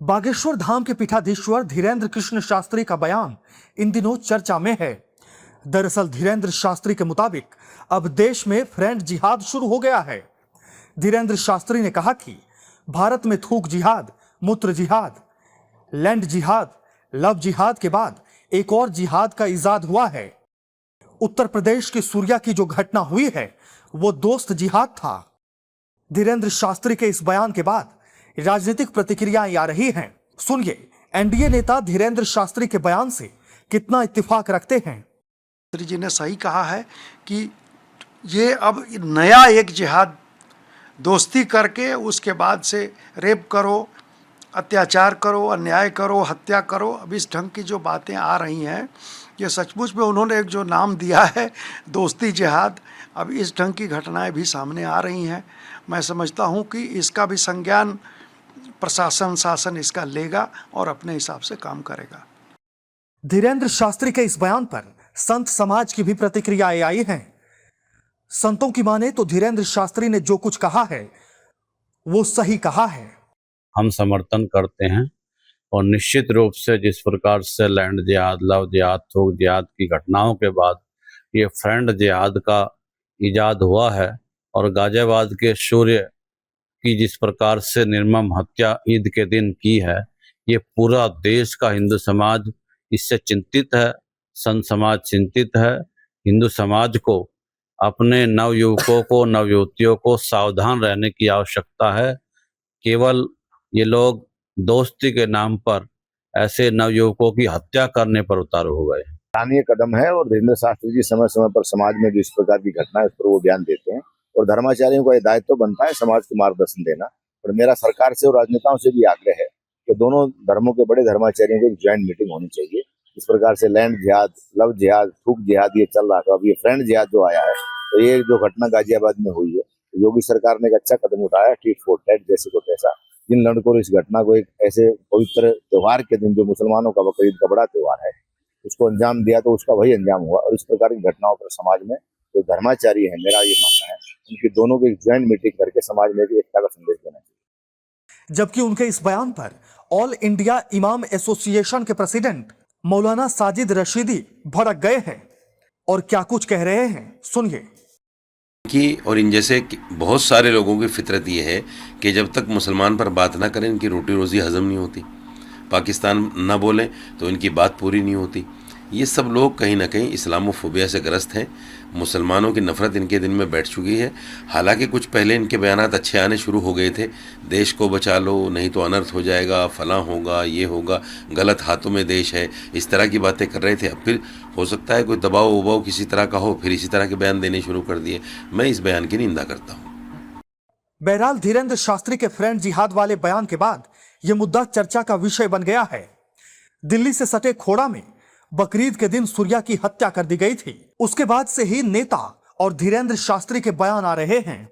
बागेश्वर धाम के पीठाधीश्वर धीरेंद्र कृष्ण शास्त्री का बयान इन दिनों चर्चा में है। दरअसल धीरेंद्र शास्त्री के मुताबिक अब देश में फ्रेंड जिहाद शुरू हो गया है। धीरेंद्र शास्त्री ने कहा कि भारत में थूक जिहाद, मूत्र जिहाद, लैंड जिहाद, लव जिहाद के बाद एक और जिहाद का इजाद हुआ है। उत्तर प्रदेश के सूर्या की जो घटना हुई है वो दोस्त जिहाद था। धीरेंद्र शास्त्री के इस बयान के बाद राजनीतिक प्रतिक्रियाएं आ रही हैं। सुनिए एनडीए नेता धीरेंद्र शास्त्री के बयान से कितना इत्तेफाक रखते हैं। शास्त्री जी ने सही कहा है कि ये अब नया एक जिहाद, दोस्ती करके उसके बाद से रेप करो, अत्याचार करो, अन्याय करो, हत्या करो। अब इस ढंग की जो बातें आ रही हैं, ये सचमुच में उन्होंने एक जो नाम दिया है दोस्ती जिहाद, अब इस ढंग की घटनाएं भी सामने आ रही हैं। मैं समझता हूं कि इसका भी संज्ञान प्रशासन, शासन इसका लेगा और अपने हिसाब से काम करेगा। धीरेंद्र शास्त्री के इस बयान पर संत समाज की भी प्रतिक्रियाएं आई हैं। संतों की माने तो धीरेंद्र शास्त्री ने जो कुछ कहा है वो सही कहा है। हम समर्थन करते हैं और निश्चित रूप से जिस प्रकार से लैंड जिहाद, लव जिहाद, थूक जिहाद की घटनाओं के बाद ये फ्रेंड जिहाद का इजाद हुआ है और गाजियाबाद के शूर्य की जिस प्रकार से निर्मम हत्या ईद के दिन की है, ये पूरा देश का हिंदू समाज इससे चिंतित है। संत समाज चिंतित है। हिंदू समाज को अपने नवयुवकों को, नवयुवतियों को सावधान रहने की आवश्यकता है। केवल ये लोग दोस्ती के नाम पर ऐसे नवयुवकों की हत्या करने पर उतारू हो गए। सराहनीय कदम है और धीरेंद्र शास्त्री जी समय समय पर समाज में जो इस प्रकार की घटना है उस पर वो बयान देते हैं और धर्माचार्यों का ये दायित्व तो बनता है समाज को मार्गदर्शन देना। और मेरा सरकार से और राजनेताओं से भी आग्रह है कि दोनों धर्मों के बड़े धर्माचार्यों की एक ज्वाइंट मीटिंग होनी चाहिए। इस प्रकार से लैंड जिहाद, लव जिहाद, थूक जिहाद ये चल रहा था, अब ये फ्रेंड जिहाद जो आया है, तो ये जो घटना गाजियाबाद में हुई है, तो योगी सरकार ने एक अच्छा कदम उठाया, टीट फॉर टैट जैसे को तैसा। जिन लड़कों ने इस घटना को एक ऐसे पवित्र त्योहार के दिन, जो मुसलमानों का बकरीद का बड़ा त्योहार है, उसको अंजाम दिया, तो उसका वही अंजाम हुआ। और इस प्रकार की घटनाओं पर समाज में जो धर्माचार्य है, मेरा ये मानना है, उनकी दोनों की ज्वाइंट मीटिंग करके समाज में भी एकता का संदेश देना चाहिए। जबकि उनके इस बयान पर ऑल इंडिया इमाम एसोसिएशन के प्रेसिडेंट मौलाना साजिद रशीदी भड़क गए हैं और क्या कुछ कह रहे हैं, सुनिए। कि और इन जैसे बहुत सारे लोगों की फितरत ये है कि जब तक मुसलमान पर बात ना करें इनकी रोटी रोज़ी हजम नहीं होती, पाकिस्तान ना बोलें तो इनकी बात पूरी नहीं होती। ये सब लोग कहीं ना कहीं इस्लामोफोबिया से ग्रस्त हैं। मुसलमानों की नफ़रत इनके दिल में बैठ चुकी है। हालांकि कुछ पहले इनके बयानात अच्छे आने शुरू हो गए थे, देश को बचा लो नहीं तो अनर्थ हो जाएगा, फलां होगा, ये होगा, गलत हाथों में देश है, इस तरह की बातें कर रहे थे। अब फिर हो सकता है कोई दबाव उबाव किसी तरह का हो, फिर इसी तरह के बयान देने शुरू कर दिए। मैं इस बयान की निंदा करता हूँ। बहरहाल धीरेंद्र शास्त्री के फ्रेंड जिहाद वाले बयान के बाद यह मुद्दा चर्चा का विषय बन गया है। दिल्ली से सटे खोड़ा में बकरीद के दिन सूर्या की हत्या कर दी गई थी। उसके बाद से ही नेता और धीरेंद्र शास्त्री के बयान आ रहे हैं।